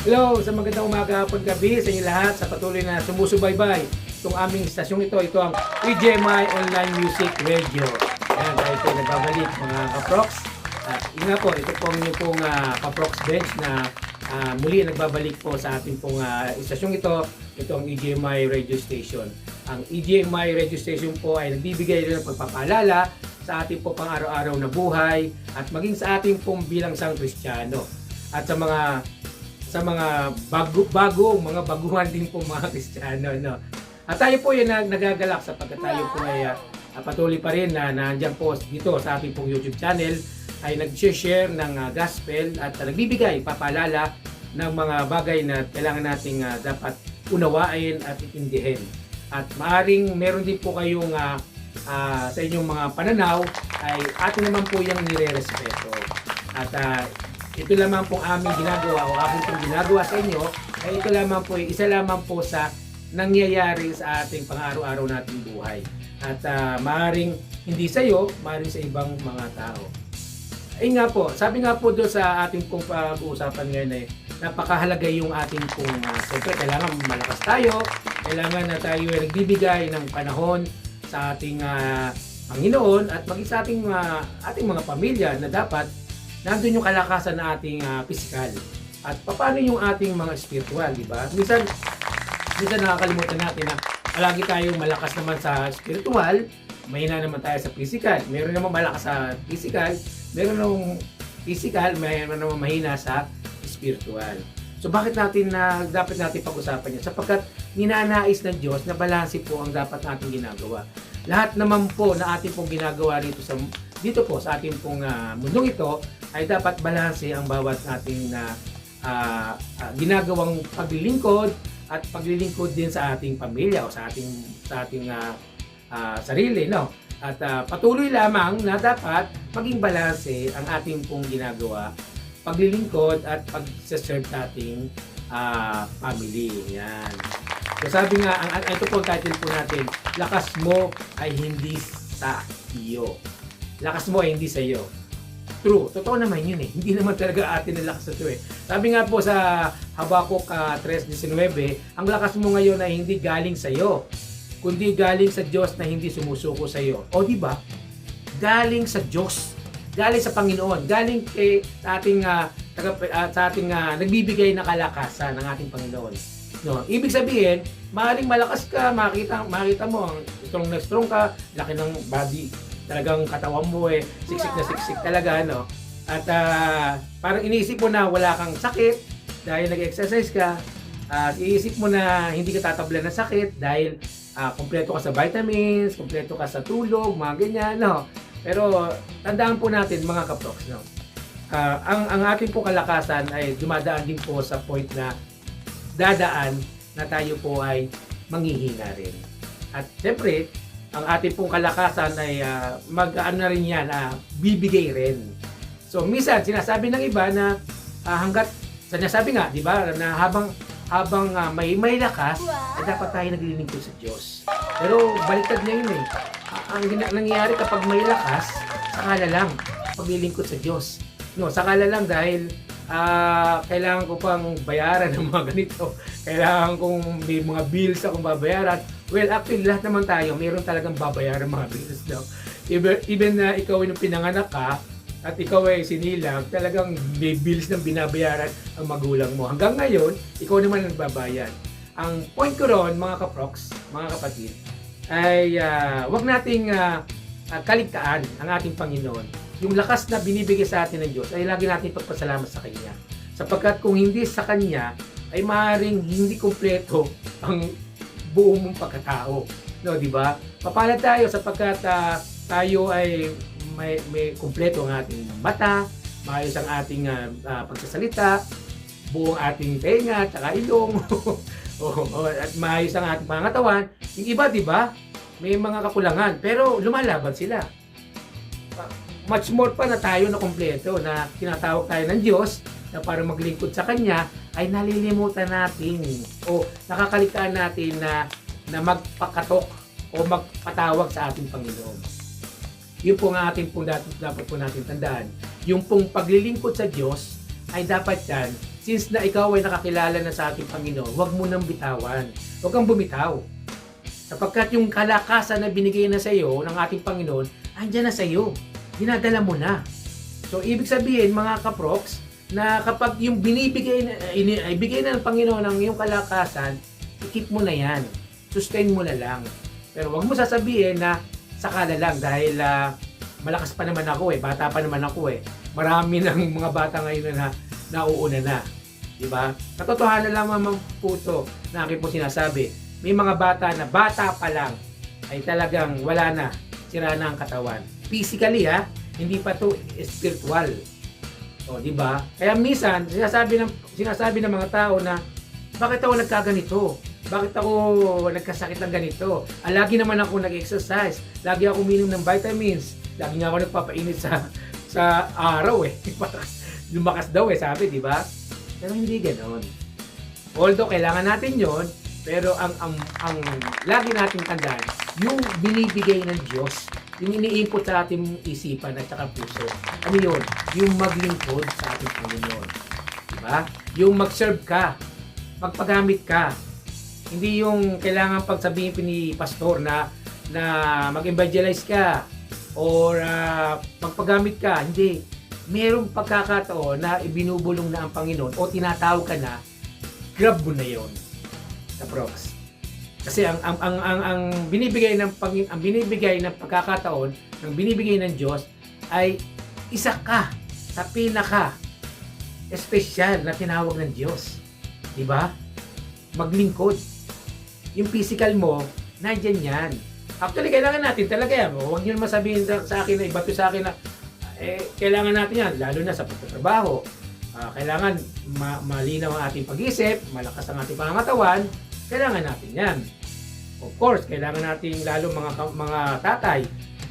Hello, sa magandang umaga, hapon, gabi sa inyo lahat sa patuloy na sumusubaybay itong aming stasyong ito. Ito ang EJMI Online Music Radio. Ayan, tayo po nagbabalik mga kaproks. At yun nga po, ito po ang inyong pong kaproks bench na muli nagbabalik po sa ating pong stasyong ito. Ito ang EJMI Radio Station. Ang EJMI Radio Station po ay nagbibigay rin ng pagpapaalala sa ating po pang-araw-araw na buhay at maging sa ating pong bilang isang Kristiyano. At sa mga mga baguhan din po mga Kristiyano, no. At tayo po yan nagagalak sapagkat tayo po ay patuloy pa rin na nandiyan po dito sa ating pong YouTube channel ay nag-share ng gospel at nagbibigay papaalala ng mga bagay na kailangan nating dapat unawain at intindihin. At maaring meron din po kayong sa inyong mga pananaw ay atin naman po yung nire-respeto. At ito lamang pong aming ginagawa o aking pong ginagawa sa inyo ay ito lamang po, isa lamang po sa nangyayari sa ating pang-araw-araw nating buhay. At maaaring hindi sa iyo, maaaring sa ibang mga tao. Ay nga po, sabi nga po doon sa ating pong pag-uusapan ngayon ay napakahalaga yung ating pong siyempre kailangan malakas tayo, kailangan na tayo ay nagbibigay ng panahon sa ating Panginoon at maging sa ating mga pamilya na dapat nandun yung kalakasan na ating pisikal. At paano yung ating mga spiritual, di ba? Minsan nakakalimutan natin na palagi tayong malakas naman sa spiritual, mahina naman tayo sa physical. Meron naman malakas sa physical, meron namang physical, meron naman mahina sa spiritual. So bakit dapat natin pag-usapan yan? Sapagkat ninanais ng Diyos na balanse po ang dapat natin ginagawa. Lahat naman po na ating pong ginagawa dito po sa ating pong mundong ito ay dapat balanse ang bawat ating ginagawang paglilingkod at paglilingkod din sa ating pamilya o sa ating sarili, no? At patuloy lamang na dapat maging balanse ang ating pong ginagawa, paglilingkod at pag-serve nating family. Yan. So sabi nga, ito po ang title po natin, lakas mo ay hindi sa iyo. Lakas mo ay hindi sa iyo. True, totoo naman yun eh. Hindi naman talaga atin ang lakas ito eh. Sabi nga po sa Habakkuk 3:19, ang lakas mo ngayon ay hindi galing sa iyo, kundi galing sa Diyos na hindi sumusuko sa iyo. O di ba? Galing sa Diyos, galing sa Panginoon, galing sa ating nagbibigay na kalakasan ng ating Panginoon. No, ibig sabihin, maaaring malakas ka, makita mo itong strong ka, laki ng body, talagang katawan mo siksik na siksik talaga, no? At parang iniisip mo na wala kang sakit dahil nag-exercise ka, at iisip mo na hindi ka tatablan ng sakit dahil kumpleto ka sa vitamins, kumpleto ka sa tulog, mga ganyan, no? Pero tandaan po natin mga kaproks, no? Ang ating po kalakasan ay dumadaan din po sa point na dadaan na tayo po ay manghihina rin. At siyempre, ang ating pong kalakasan ay mag-ano rin yan, bibigay rin. So minsan sinasabi ng iba na hanggat sinasabi nga, di ba, na habang may lakas, ay dapat tayo naglilingkod sa Diyos. Pero baliktad na yun eh. Ang nangyayari kapag may lakas, sakala lang paglilingkod sa Diyos. No, sakala lang dahil kailangan ko pang bayaran ng mga ganito. Kailangan kong may mga bills akong babayaran. Well, actually, lahat naman tayo, mayroon talagang babayaran mga bills, no? Even na ikaw ay nung pinanganak ka, at ikaw ay sinilang, talagang may bills na binabayaran ang magulang mo. Hanggang ngayon, ikaw naman ang nagbabayad. Ang point ko ron, mga kaproks, mga kapatid, ay wag nating kaligtaan ang ating Panginoon. Yung lakas na binibigay sa atin ng Diyos ay lagi natin pagpasalamat sa Kanya. Sapagkat kung hindi sa Kanya, ay maaaring hindi kumpleto ang buong mong pagkatao. No, di ba? Papalad tayo sapagkat tayo ay may kumpleto ang ating mata, maayos ang ating pagsasalita, buong ating tenga, tsaka ilong, at maayos ang ating pangatawan. Yung iba, di ba? May mga kakulangan, pero lumalaban sila. Much more pa na tayo na kumpleto, na tinatawag tayo ng Diyos na para maglingkod sa Kanya, ay nalilimutan natin o nakakaligtaan natin na magpakatok o magpatawag sa ating Panginoon. Yun po nga ating dapat po natin tandaan. Yung pong paglilingkod sa Diyos ay dapat yan since na ikaw ay nakakilala na sa ating Panginoon, huwag mo nang bitawan. Huwag kang bumitaw. Sapagkat yung kalakasan na binigay na sa iyo ng ating Panginoon, andyan na sa iyo. Dinadala mo na. So, ibig sabihin, mga kaproks, na kapag yung ibigay na ng Panginoon ng iyong kalakasan, i-keep mo na yan. Sustain mo na lang. Pero huwag mo sasabihin na sakala lang dahil malakas pa naman ako bata pa naman ako Marami ng mga bata ngayon na nauuna na. Diba? Katotohanan lang mga puso na akin po sinasabi. May mga bata na bata pa lang ay talagang wala na. Sira na ang katawan. Physically hindi pa to spiritual. O, di ba? Kaya minsan sinasabi ng mga tao na bakit ako nagkaganito? Bakit ako nagkasakit ng ganito? Lagi naman ako nag-exercise. Lagi ako uminom ng vitamins. Lagi nga ako nagpapainit sa araw Lumakas daw sabi, di ba? Pero hindi ganoon. Although kailangan natin 'yon, pero ang lagi nating tandaan, yung binibigay ng Diyos, yung ini-input sa ating isipan at saka puso. Ano 'yun? Yung maglingkod sa ating Panginoon. Di ba? Yung mag-serve ka, magpagamit ka. Hindi yung kailangan pagsabihin ni pastor na mag-evangelize ka or magpagamit ka. Hindi. Merong pagkakataon na ibinubulong na ang Panginoon o tinatawag ka na, grab mo na 'yon. Kaproks. Kasi ang binibigay ng pagkakataon, ng binibigay ng Diyos ay isa ka sa pinaka espesyal na tinawag ng Diyos. 'Di ba? Maglingkod. Yung physical mo, nandyan yan. Actually, kailangan natin talaga yan. Huwag nyo naman sabihin sa akin na iba to sa akin na kailangan natin yan, lalo na sa pagtatrabaho. Kailangan malinaw ang ating pag-isip, malakas ang ating pangangatawan, kailangan natin yan. Of course, kailangan natin lalo mga tatay,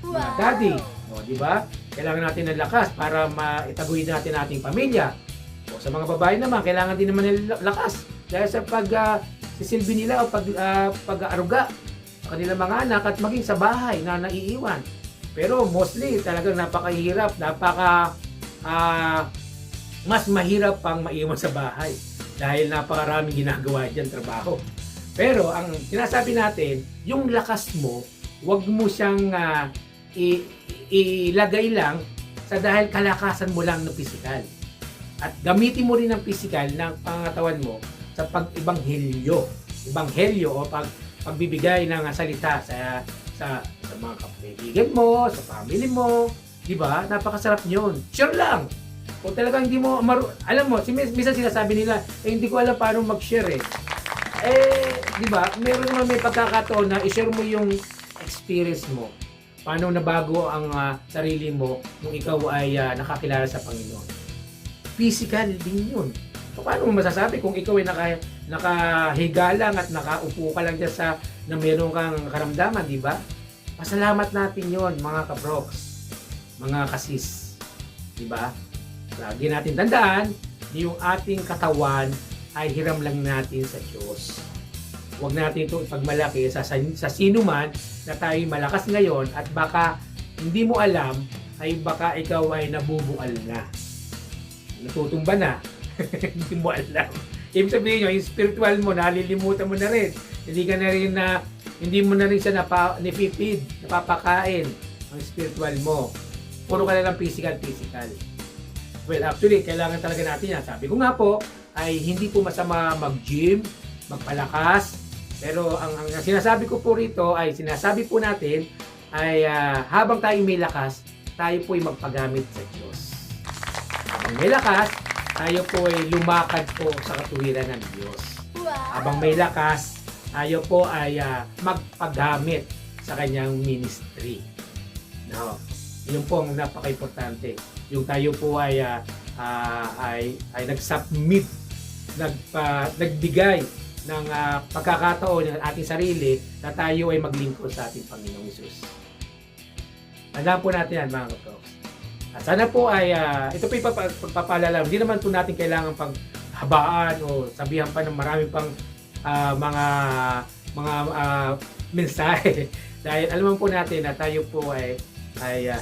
mga daddy, di ba? Kailangan natin ng lakas para maitaguin natin ating pamilya. O sa mga babae naman, kailangan din naman ng lakas dahil sa sisilbi nila o pag-aaruga sa kanilang mga anak at maging sa bahay na naiiwan. Pero mostly talagang napakahirap, mas mahirap pang maiwan sa bahay dahil napakaraming ginagawa dyan trabaho. Pero ang sinasabi natin, yung lakas mo, wag mo siyang ilagay lang sa dahil kalakasan mo lang ng pisikal. At gamitin mo rin ang pisikal ng pangatawan mo sa pag-ibanghelyo o pagbibigay ng salita sa mga kaibigan mo, sa family mo, di ba? Napakasarap niyon. Sure lang. Kung talagang hindi mo alam mo, minsan sinasabi nila, hindi ko alam paano mag-share di ba? Meron naman may pagkakataon na i-share mo yung experience mo. Paano nabago ang sarili mo nung ikaw ay nakakilala sa Panginoon. Physical din yun. So, paano mo masasabi kung ikaw ay nakahiga lang at nakaupo ka lang dyan na meron kang karamdaman, di ba? Pasalamat natin yon mga kabroks, mga kasis. Di ba? Lagi natin tandaan, yung ating katawan ay hiram lang natin sa Diyos. Huwag natin ito ipagmalaki sa sino man na tayo malakas ngayon at baka hindi mo alam ay baka ikaw ay nabubual na. Natutumba na. Hindi mo alam. Ibig sabihin nyo, yung spiritual mo, nalilimutan mo na rin. Hindi mo na rin siya napipid, napapakain ang spiritual mo. Puro ka na lang physical. Well, actually, kailangan talaga natin yan. Sabi ko nga po, ay hindi po masama mag-gym, magpalakas. Pero ang sinasabi ko po rito, ay sinasabi po natin, ay habang tayo may lakas, tayo po ay magpagamit sa Diyos. Habang may lakas, tayo po ay lumakad po sa katuwiran ng Diyos. Habang may lakas, tayo po ay magpagamit sa kanyang ministry. No, yun po ang napaka-importante. Yung tayo po ay nag-submit, nagbigay ng pagkakataon ng ating sarili na tayo ay maglingkod sa ating Panginoong Hesus. Tandaan po natin yan, mga kaproks. At sana po ay ito po ipapaalala. Hindi naman po natin kailangan paghabaan o sabihan pa ng marami pang mga mensahe. Dahil alam po natin na tayo po ay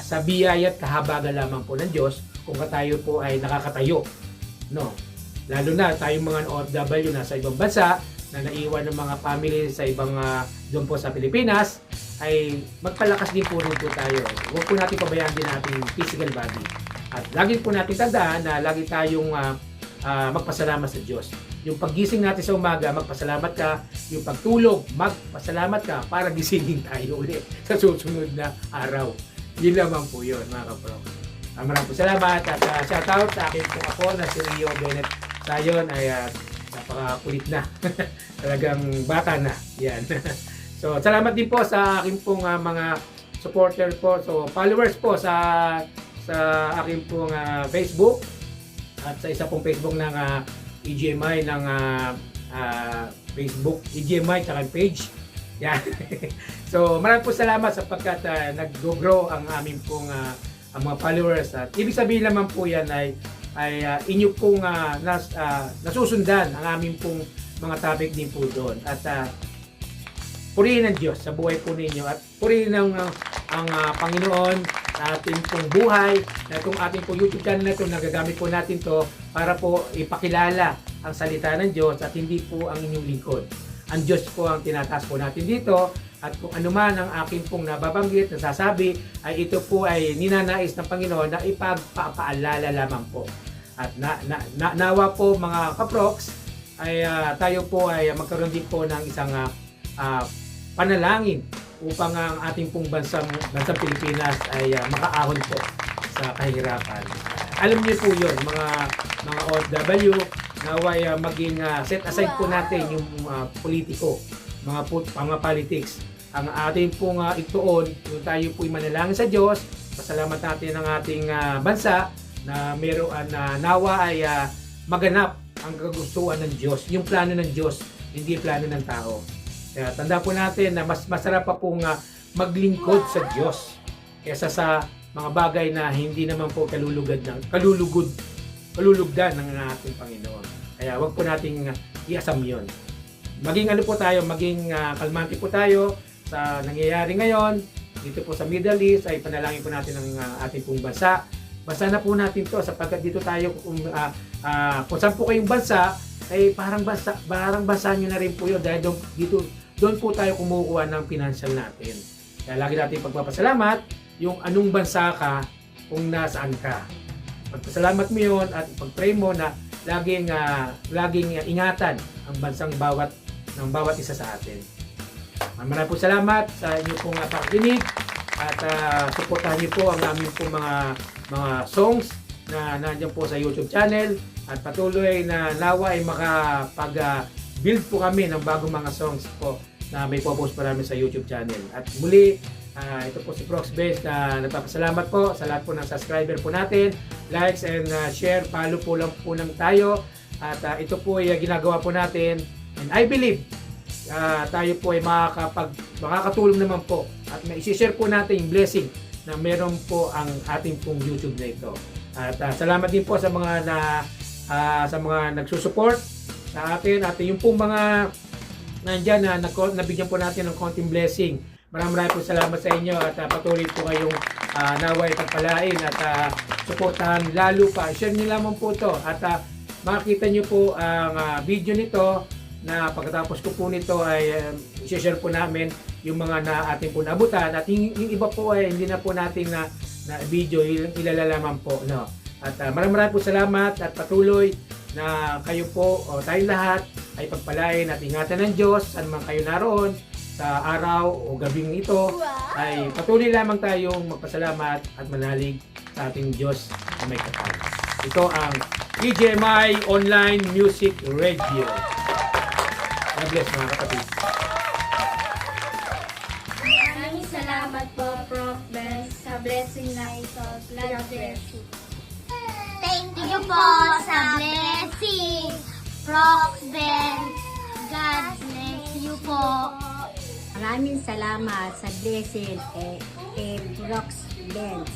sa biyaya at kahabagan lamang po ng Diyos kung tayo po ay nakakatayo. No? lalo na tayong mga OFW na sa ibang bansa na naiwan ng mga family sa ibang doon po sa Pilipinas, ay magpalakas din po rin po tayo. Huwag po natin pabayaan din natin physical body. At lagi po natin tandaan na lagi tayong magpasalamat sa Diyos. Yung paggising natin sa umaga, magpasalamat ka. Yung pagtulog, magpasalamat ka para gisingin tayo ulit sa susunod na araw. Yun lamang po yun, mga kapro. Maraming salamat at shoutout sa akin po ako na si Rio Bennett Sayon ay napakakulit na. Talagang bata na. Yan. So, salamat din po sa akin pong mga supporter po. So, followers po sa akin pong Facebook at sa isa pong Facebook ng EGMI ng Facebook, EGMI tsaka page. Yan. So, maraming po salamat sapagkat nag-grow ang aming pong ang mga followers. At ibig sabihin naman po yan ay inyo pong nasusundan ang aming pong mga topic din po doon. At purihin ng Diyos sa buhay po ninyo at purihin ang Panginoon sa ating pong buhay, na itong ating pong YouTube channel na ito, nagagamit po natin to para po ipakilala ang salita ng Diyos at hindi po ang inyong lingkod. Ang Diyos po ang tinataas po natin dito at kung ano man ang aking pong nababanggit, nasasabi, ay ito po ay ninanais ng Panginoon na ipagpapaalala lamang po. At nawa po mga kaproks, ay tayo po ay magkaroon din po ng isang panalangin upang ang ating pong bansang Pilipinas ay makaahon po sa kahirapan. Alam niyo po yun, mga OFW, naway maging set aside po natin yung politiko, mga politics. Ang ating pong ituon, yung tayo po'y manalangin sa Diyos, pasalamat natin ang ating bansa na meron nawa ay maganap ang kagustuhan ng Diyos, yung plano ng Diyos, hindi plano ng tao. Kaya tanda po natin na mas masarap pa pong maglingkod sa Diyos kaysa sa mga bagay na hindi naman po kalulugdan ng ating Panginoon. Kaya wag po nating iasam yun. Maging ano po tayo, maging kalmante po tayo sa nangyayari ngayon. Dito po sa Middle East ay panalangin po natin ang ating pong bansa. Basa na po natin to sapagkat dito tayo kung saan po kayong bansa ay parang bansa nyo na rin po yun dahil doon po tayo kumukuha ng financial natin. Kaya lagi natin pagpapasalamat yung anong bansa ka kung nasaan ka. Pagpasalamat mo yun at pag-pray mo na laging ingatan ang bansang bawat isa sa atin. Maraming po salamat sa inyo pong pakikinig at suportahan niyo po ang aming pong mga songs na nandiyan po sa YouTube channel at patuloy na nawa ay makapag-build po kami ng bagong mga songs po na may popost pa namin sa YouTube channel. At muli, ito po si Prox Benz na nagpapasalamat po sa lahat po ng subscriber po natin. Likes and share, follow po lang po ng tayo. At ito po ay ginagawa po natin. And I believe tayo po ay makakatulong naman po. At mai-share po natin yung blessing na meron po ang ating pong YouTube na ito. At salamat din po sa mga nagsusupport sa atin at yung pong mga nandyan na nabigyan po natin ng konting blessing. Maraming po salamat sa inyo at patuloy po kayong naway pagpalain at suportahan lalo pa. Share niyo lamang po ito at makikita niyo po ang video nito na pagkatapos ko po nito ay i-share po namin yung mga na ating po nabutan at yung iba po ay hindi na po natin na video, ilalalaman po. No? At maraming po salamat at patuloy na kayo po o tayong lahat ay pagpalain at ingatan ng Diyos saan man kayo naroon sa araw o gabing ito ay patuloy lamang tayong magpasalamat at manalig sa ating Diyos na may kapal. Ito ang EGMI Online Music Radio. God bless mga kapatid. Maraming salamat po, Prof. Benz, sa blessing na ito. God bless you. Thank you po sa blessing, Prof. Benz. God bless you po. Maraming salamat sa blessing kay Prox Benz.